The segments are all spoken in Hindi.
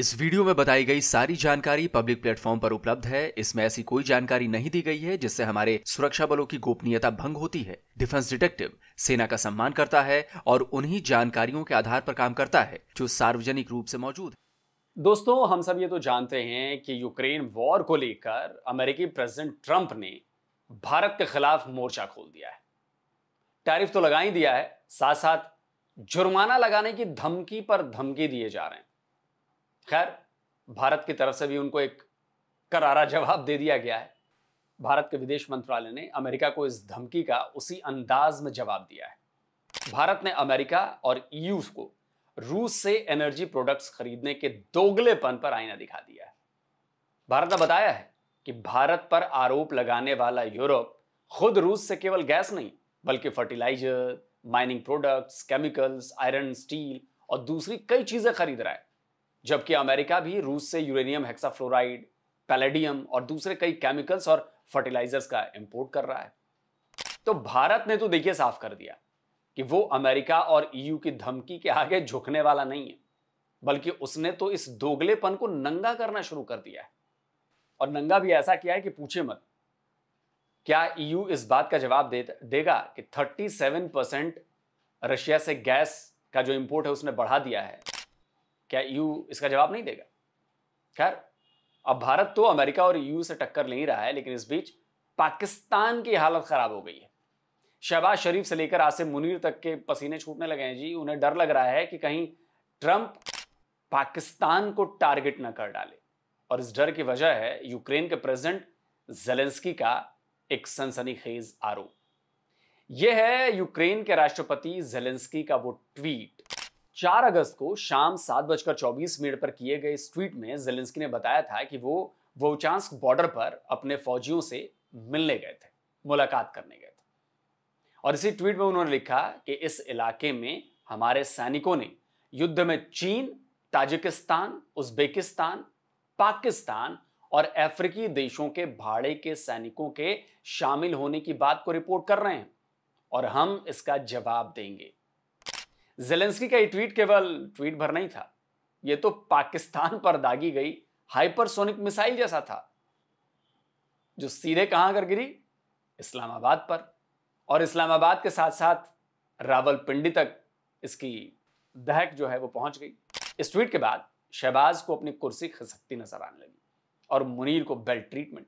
इस वीडियो में बताई गई सारी जानकारी पब्लिक प्लेटफॉर्म पर उपलब्ध है। इसमें ऐसी कोई जानकारी नहीं दी गई है जिससे हमारे सुरक्षा बलों की गोपनीयता भंग होती है। डिफेंस डिटेक्टिव सेना का सम्मान करता है और उन्हीं जानकारियों के आधार पर काम करता है जो सार्वजनिक रूप से मौजूद है। दोस्तों, हम सब ये तो जानते हैं कि यूक्रेन वॉर को लेकर अमेरिकी प्रेसिडेंट ट्रंप ने भारत के खिलाफ मोर्चा खोल दिया है। टैरिफ तो लगा ही दिया है, साथ साथ जुर्माना लगाने की धमकी पर धमकी दिए जा रहे हैं। खैर, भारत की तरफ से भी उनको एक करारा जवाब दे दिया गया है। भारत के विदेश मंत्रालय ने अमेरिका को इस धमकी का उसी अंदाज में जवाब दिया है। भारत ने अमेरिका और ईयू को रूस से एनर्जी प्रोडक्ट्स खरीदने के दोगलेपन पर आईना दिखा दिया है। भारत ने बताया है कि भारत पर आरोप लगाने वाला यूरोप खुद रूस से केवल गैस नहीं बल्कि fertiliser, mining products, chemicals, iron, steel और दूसरी कई चीजें खरीद रहा है, जबकि अमेरिका भी रूस से यूरेनियम हेक्साफ्लोराइड, पैलेडियम और दूसरे कई केमिकल्स और फर्टिलाइजर्स का इंपोर्ट कर रहा है। तो भारत ने तो देखिए साफ कर दिया कि वो अमेरिका और ईयू की धमकी के आगे झुकने वाला नहीं है, बल्कि उसने तो इस दोगलेपन को नंगा करना शुरू कर दिया है। और नंगा भी ऐसा किया है कि पूछे मत। क्या ईयू इस बात का जवाब देगा कि 37% रशिया से गैस का जो इंपोर्ट है उसने बढ़ा दिया है? क्या ईयू इसका जवाब नहीं देगा? खैर, अब भारत तो अमेरिका और ईयू से टक्कर ले ही रहा है, लेकिन इस बीच पाकिस्तान की हालत खराब हो गई है। शहबाज शरीफ से लेकर आसिम मुनीर तक के पसीने छूटने लगे हैं जी। उन्हें डर लग रहा है कि कहीं ट्रंप पाकिस्तान को टारगेट न कर डाले, और इस डर की वजह है यूक्रेन के प्रेसिडेंट जेलेंस्की का एक सनसनीखेज आरोप। यह है यूक्रेन के राष्ट्रपति जेलेंस्की का वो ट्वीट। 4 अगस्त को शाम 7:24 पर किए गए इस ट्वीट में जेलेंस्की ने बताया था कि वो वोचांस्क बॉर्डर पर अपने फौजियों से मिलने गए थे, मुलाकात करने गए थे। और इसी ट्वीट में उन्होंने लिखा कि इस इलाके में हमारे सैनिकों ने युद्ध में चीन, ताजिकिस्तान, उज्बेकिस्तान, पाकिस्तान और अफ्रीकी देशों के भाड़े के सैनिकों के शामिल होने की बात को रिपोर्ट कर रहे हैं और हम इसका जवाब देंगे। जेलेंस्की का ये ट्वीट केवल ट्वीट भर नहीं था, यह तो पाकिस्तान पर दागी गई हाइपरसोनिक मिसाइल जैसा था, जो सीधे कहां कर गिरी? इस्लामाबाद पर। और इस्लामाबाद के साथ साथ रावलपिंडी तक इसकी दहक जो है वो पहुंच गई। इस ट्वीट के बाद शहबाज को अपनी कुर्सी खिसकती नजर आने लगी और मुनीर को बेल्ट ट्रीटमेंट।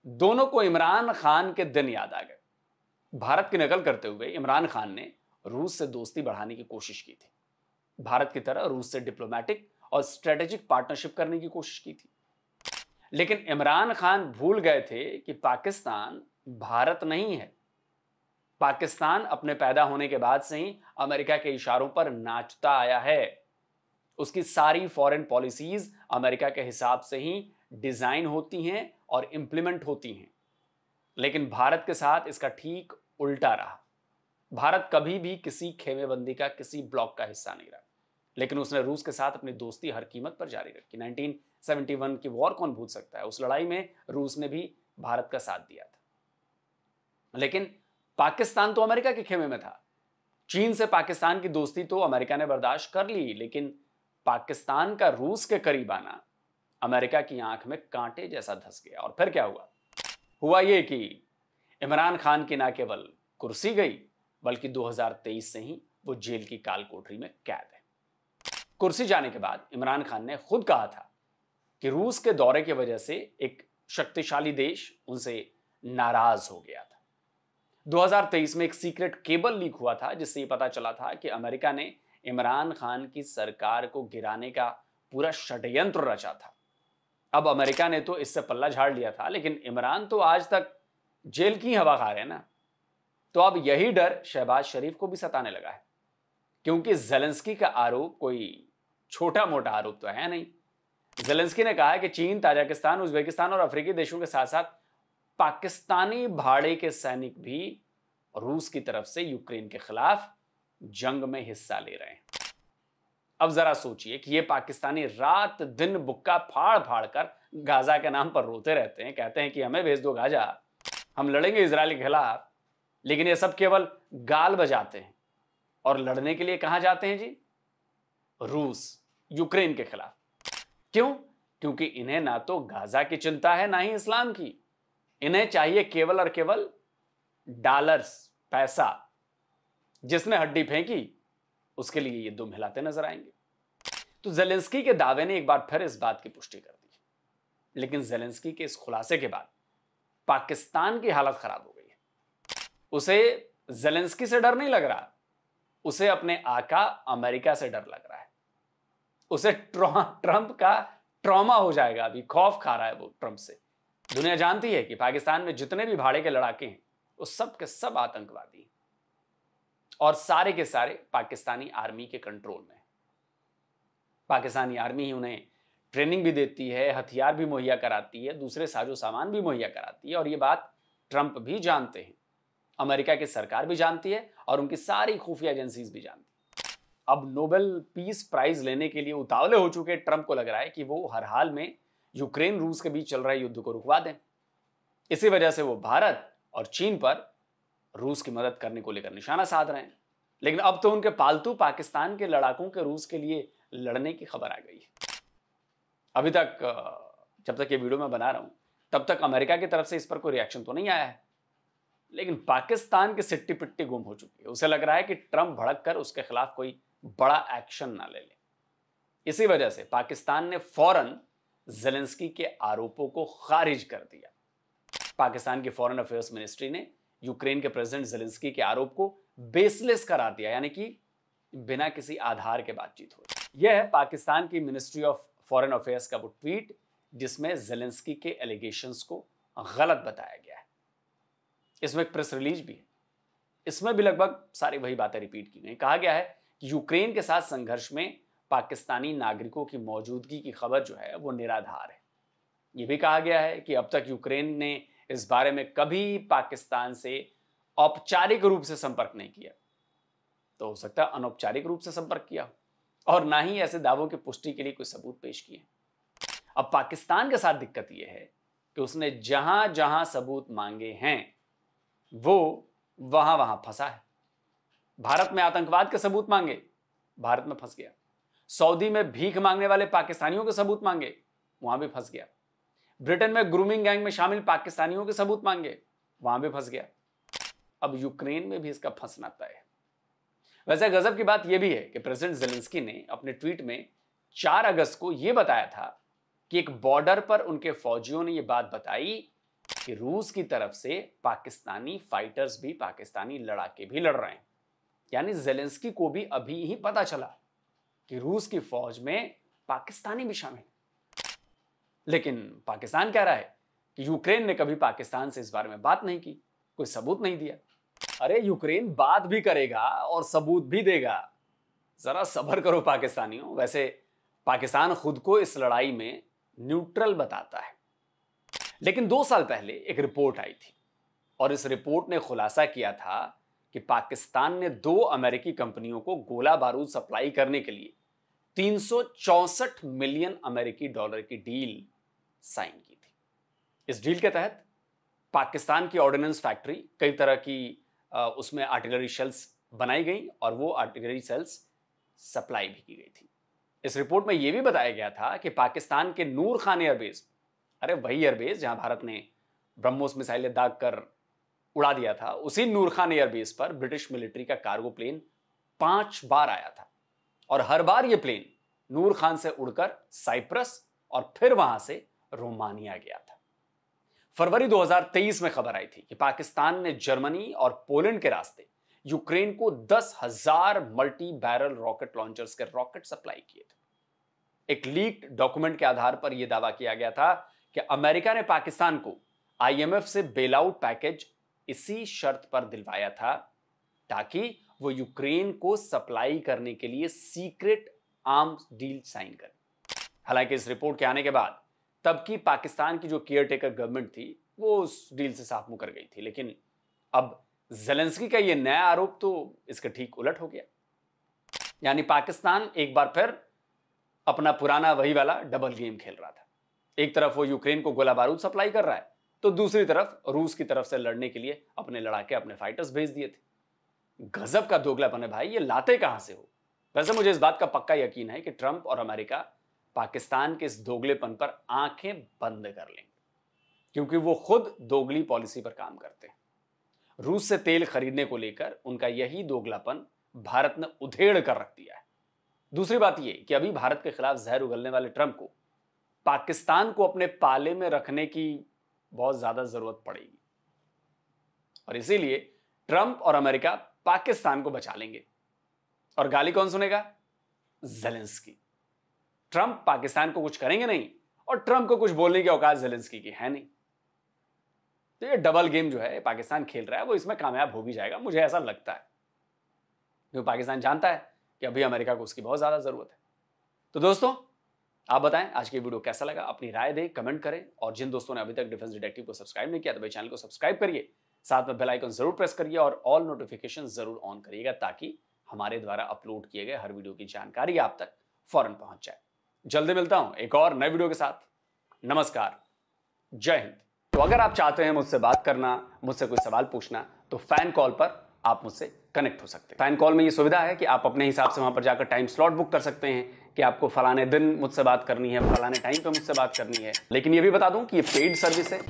दोनों को इमरान खान के दिन याद आ गए। भारत की नकल करते हुए इमरान खान ने रूस से दोस्ती बढ़ाने की कोशिश की थी। भारत की तरह रूस से डिप्लोमेटिक और स्ट्रेटेजिक पार्टनरशिप करने की कोशिश की थी। लेकिन इमरान खान भूल गए थे कि पाकिस्तान भारत नहीं है। पाकिस्तान अपने पैदा होने के बाद से ही अमेरिका के इशारों पर नाचता आया है। उसकी सारी फॉरेन पॉलिसीज अमेरिका के हिसाब से ही डिजाइन होती हैं और इंप्लीमेंट होती हैं। लेकिन भारत के साथ इसका ठीक उल्टा रहा। भारत कभी भी किसी खेमेबंदी का, किसी ब्लॉक का हिस्सा नहीं रहा, लेकिन उसने रूस के साथ अपनी दोस्ती हर कीमत पर जारी रखी। 1971 की वॉर कौन भूल सकता है? उस लड़ाई में रूस ने भी भारत का साथ दिया था। लेकिन पाकिस्तान तो अमेरिका के खेमे में था। चीन से पाकिस्तान की दोस्ती तो अमेरिका ने बर्दाश्त कर ली, लेकिन पाकिस्तान का रूस के करीब आना अमेरिका की आंख में कांटे जैसा धंस गया। और फिर क्या हुआ ये कि इमरान खान की ना केवल कुर्सी गई, बल्कि 2023 से ही वो जेल की काल कोठरी में कैद है। कुर्सी जाने के बाद इमरान खान ने खुद कहा था कि रूस के दौरे की वजह से एक शक्तिशाली देश उनसे नाराज हो गया था। 2023 में एक सीक्रेट केबल लीक हुआ था, जिससे ये पता चला था कि अमेरिका ने इमरान खान की सरकार को गिराने का पूरा षड्यंत्र रचा था। अब अमेरिका ने तो इससे पल्ला झाड़ लिया था, लेकिन इमरान तो आज तक जेल की हवा खा रहे हैं ना। तो अब यही डर शहबाज शरीफ को भी सताने लगा है, क्योंकि जेलेंस्की का आरोप कोई छोटा मोटा आरोप तो है नहीं। जेलेंस्की ने कहा है कि चीन, ताजिकिस्तान, उज्बेकिस्तान और अफ्रीकी देशों के साथ साथ पाकिस्तानी भाड़े के सैनिक भी रूस की तरफ से यूक्रेन के खिलाफ जंग में हिस्सा ले रहे हैं। अब जरा सोचिए कि ये पाकिस्तानी रात दिन बुक्का फाड़ फाड़ कर गाजा के नाम पर रोते रहते हैं, कहते हैं कि हमें भेज दो गाजा, हम लड़ेंगे इजराइल के खिलाफ, लेकिन ये सब केवल गाल बजाते हैं। और लड़ने के लिए कहां जाते हैं जी? रूस, यूक्रेन के खिलाफ। क्यों? क्योंकि इन्हें ना तो गाजा की चिंता है ना ही इस्लाम की। इन्हें चाहिए केवल और केवल डॉलर्स, पैसा। जिसने हड्डी फेंकी उसके लिए ये दुम हिलाते नजर आएंगे। तो जेलेंस्की के दावे ने एक बार फिर इस बात की पुष्टि कर दी, लेकिन जेलेंस्की के इस खुलासे के बाद पाकिस्तान की हालत खराब हो गई है। उसे जेलेंस्की से डर नहीं लग रहा, उसे अपने आका अमेरिका से डर लग रहा है। उसे ट्रंप का ट्रॉमा हो जाएगा, अभी खौफ खा रहा है वो ट्रंप से। दुनिया जानती है कि पाकिस्तान में जितने भी भाड़े के लड़ाके हैं वो सब के सब आतंकवादी हैं और सारे के सारे पाकिस्तानी आर्मी के कंट्रोल में। पाकिस्तानी आर्मी ही उन्हें ट्रेनिंग भी देती है, हथियार भी मुहैया कराती है, दूसरे साजो सामान भी मुहैया कराती है। और ये बात ट्रंप भी जानते हैं, अमेरिका की सरकार भी जानती है और उनकी सारी खुफिया एजेंसीज भी जानती है। अब नोबेल पीस प्राइज लेने के लिए उतावले हो चुके ट्रंप को लग रहा है कि वो हर हाल में यूक्रेन रूस के बीच चल रहे युद्ध को रुकवा दें। इसी वजह से वो भारत और चीन पर रूस की मदद करने को लेकर निशाना साध रहे हैं। लेकिन अब तो उनके पालतू पाकिस्तान के लड़ाकों के रूस के लिए लड़ने की खबर आ गई है। अभी तक जब तक ये वीडियो मैं बना रहा हूं तब तक अमेरिका की तरफ से इस पर कोई रिएक्शन तो नहीं आया है, लेकिन पाकिस्तान की सिट्टी पिट्टी गुम हो चुकी है। उसे लग रहा है कि ट्रंप भड़क कर उसके खिलाफ कोई बड़ा एक्शन ना ले ले। इसी वजह से पाकिस्तान ने फौरन जेलेंस्की के आरोपों को खारिज कर दिया। पाकिस्तान की फॉरेन अफेयर्स मिनिस्ट्री ने यूक्रेन के प्रेसिडेंट जेलेंस्की के आरोप को बेसलेस करार दिया, यानी कि बिना किसी आधार के बातचीत हुई। यह है पाकिस्तान की मिनिस्ट्री ऑफ फॉरेन अफेयर्स का वो ट्वीट जिसमें जेलेंस्की के एलिगेशंस को गलत बताया गया है। इसमें एक प्रेस रिलीज भी है, इसमें भी लगभग सारी वही बातें रिपीट की गई। कहा गया है कि यूक्रेन के साथ संघर्ष में पाकिस्तानी नागरिकों की मौजूदगी की खबर जो है वो निराधार है। यह भी कहा गया है कि अब तक यूक्रेन ने इस बारे में कभी पाकिस्तान से औपचारिक रूप से संपर्क नहीं किया, तो हो सकता है अनौपचारिक रूप से संपर्क किया और ना ही ऐसे दावों की पुष्टि के लिए कोई सबूत पेश किए। अब पाकिस्तान के साथ दिक्कत यह है कि उसने जहां जहां सबूत मांगे हैं वो वहां वहां फंसा है। भारत में आतंकवाद के सबूत मांगे, भारत में फंस गया। सऊदी में भीख मांगने वाले पाकिस्तानियों के सबूत मांगे, वहां भी फंस गया। ब्रिटेन में ग्रूमिंग गैंग में शामिल पाकिस्तानियों के सबूत मांगे, वहां भी फंस गया। अब यूक्रेन में भी इसका फंसना तय है। वैसे गजब की बात यह भी है कि प्रेसिडेंट जेलेंस्की ने अपने ट्वीट में 4 अगस्त को यह बताया था कि एक बॉर्डर पर उनके फौजियों ने यह बात बताई कि रूस की तरफ से पाकिस्तानी फाइटर्स भी, पाकिस्तानी लड़ाके भी लड़ रहे हैं। यानी जेलेंस्की को भी अभी ही पता चला कि रूस की फौज में पाकिस्तानी भी शामिल। लेकिन पाकिस्तान कह रहा है कि यूक्रेन ने कभी पाकिस्तान से इस बारे में बात नहीं की, कोई सबूत नहीं दिया। अरे यूक्रेन बात भी करेगा और सबूत भी देगा, जरा सब्र करो पाकिस्तानियों। वैसे पाकिस्तान खुद को इस लड़ाई में न्यूट्रल बताता है, लेकिन 2 साल पहले एक रिपोर्ट आई थी और इस रिपोर्ट ने खुलासा किया था कि पाकिस्तान ने 2 अमेरिकी कंपनियों को गोला बारूद सप्लाई करने के लिए 364 मिलियन अमेरिकी डॉलर की डील साइन की थी। इस डील के तहत पाकिस्तान की ऑर्डिनेंस फैक्ट्री, कई तरह की उसमें आर्टिलरी शेल्स बनाई गई और वो आर्टिलरी शेल्स सप्लाई भी की गई थी। इस रिपोर्ट में यह भी बताया गया था कि पाकिस्तान के नूर खान एयरबेस, अरे वही एयरबेस जहां भारत ने ब्रह्मोस मिसाइलें दाग कर उड़ा दिया था, उसी नूर खान एयरबेस पर ब्रिटिश मिलिट्री का कार्गो प्लेन 5 बार आया था और हर बार यह प्लेन नूर खान से उड़कर साइप्रस और फिर वहां से रोमानिया गया था। फरवरी 2023 में खबर आई थी कि पाकिस्तान ने जर्मनी और पोलैंड के रास्ते यूक्रेन को 10,000 मल्टी बैरल रॉकेट लॉन्चर्स के रॉकेट सप्लाई किए थे। एक लीक्ड डॉक्यूमेंट के आधार पर यह दावा किया गया था कि अमेरिका ने पाकिस्तान को IMF से बेल आउट पैकेज इसी शर्त पर दिलवाया था ताकि वो यूक्रेन को सप्लाई करने के लिए सीक्रेट आर्म्स डील साइन करे। हालांकि इस रिपोर्ट के आने के बाद तब की पाकिस्तान की जो केयरटेकर गवर्नमेंट थी वो उस डील से साफ मुंह कर गई थी, लेकिन अब जेलेंस्की का ये नया आरोप तो इसका ठीक उलट हो गया। यानी पाकिस्तान एक बार फिर अपना पुराना वही वाला डबल गेम खेल रहा था। एक तरफ वो यूक्रेन को गोला बारूद सप्लाई कर रहा है, तो दूसरी तरफ रूस की तरफ से लड़ने के लिए अपने लड़ाके, अपने फाइटर्स भेज दिए थे। गजब का दोगलापन है भाई, ये लाते कहां से हो। वैसे मुझे इस बात का पक्का यकीन है कि ट्रंप और अमेरिका पाकिस्तान के इस दोगलेपन पर आंखें बंद कर लेंगे, क्योंकि वो खुद दोगली पॉलिसी पर काम करते हैं। रूस से तेल खरीदने को लेकर उनका यही दोगलापन भारत ने उधेड़ कर रख दिया है। दूसरी बात यह कि अभी भारत के खिलाफ जहर उगलने वाले ट्रंप को पाकिस्तान को अपने पाले में रखने की बहुत ज्यादा जरूरत पड़ेगी, और इसीलिए ट्रंप और अमेरिका पाकिस्तान को बचा लेंगे। और गाली कौन सुनेगा? ज़ेलेंस्की। ट्रंप पाकिस्तान को कुछ करेंगे नहीं, और ट्रंप को कुछ बोलने की औकात ज़ेलेंस्की की है नहीं। तो ये डबल गेम जो है पाकिस्तान खेल रहा है, वो इसमें कामयाब हो भी जाएगा, मुझे ऐसा लगता है, क्योंकि पाकिस्तान जानता है कि अभी अमेरिका को उसकी बहुत ज्यादा जरूरत है। तो दोस्तों, आप बताएं आज की वीडियो कैसा लगा, अपनी राय दें, कमेंट करें, और जिन दोस्तों ने अभी तक डिफेंस डिटेक्टिव को सब्सक्राइब नहीं किया तो भाई चैनल को सब्सक्राइब करिए, साथ में बेल आइकन जरूर प्रेस करिए और ऑल नोटिफिकेशन जरूर ऑन करिएगा, ताकि हमारे द्वारा अपलोड किए गए हर वीडियो की जानकारी आप तक फौरन पहुंच जाए। जल्दी मिलता हूं एक और नए वीडियो के साथ। नमस्कार, जय हिंद। तो अगर आप चाहते हैं मुझसे बात करना, मुझसे कोई सवाल पूछना, तो फैन कॉल पर आप मुझसे कनेक्ट हो सकते हैं। फैन कॉल में ये सुविधा है कि आप अपने हिसाब से वहां पर जाकर टाइम स्लॉट बुक कर सकते हैं कि आपको फलाने दिन मुझसे बात करनी है, फलाने टाइम पे मुझसे बात करनी है। लेकिन ये भी बता दूं कि ये पेड सर्विस है,